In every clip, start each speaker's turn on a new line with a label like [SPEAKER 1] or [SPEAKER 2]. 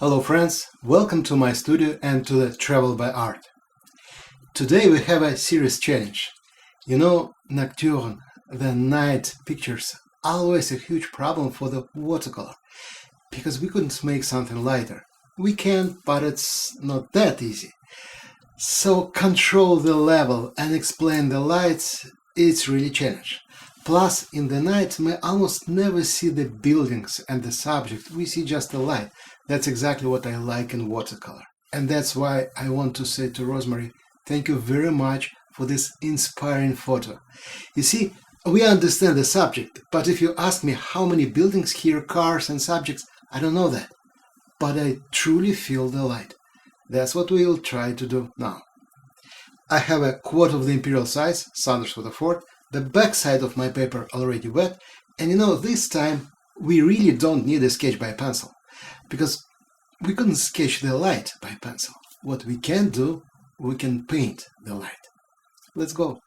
[SPEAKER 1] Hello friends, welcome to my studio and to the Travel by Art. Today we have a serious challenge. You know, nocturne, the night pictures, always a huge problem for the watercolor, because we couldn't make something lighter. We can, but it's not that easy. So control the level and explain the lights, it's really challenge. Plus, in the night, we almost never see the buildings and the subject, we see just the light. That's exactly what I like in watercolor. And that's why I want to say to Rosemary, thank you very much for this inspiring photo. You see, we understand the subject, but if you ask me how many buildings here, cars and subjects, I don't know that. But I truly feel the light. That's what we will try to do now. I have a quote of the imperial size, Saunders for the Fort, the back side of my paper already wet, and you know, this time we really don't need a sketch by pencil, because we couldn't sketch the light by pencil. What we can do, we can paint the light. Let's go.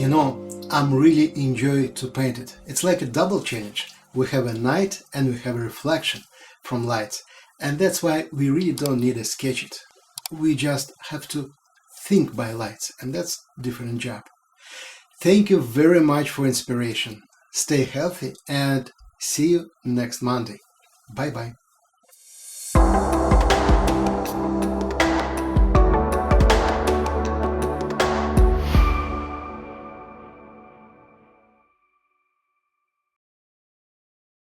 [SPEAKER 1] You know, I'm really enjoying to paint it. It's like a double challenge. We have a night and we have a reflection from lights. And that's why we really don't need to sketch it. We just have to think by lights, and that's different job. Thank you very much for inspiration. Stay healthy and see you next Monday. Bye bye.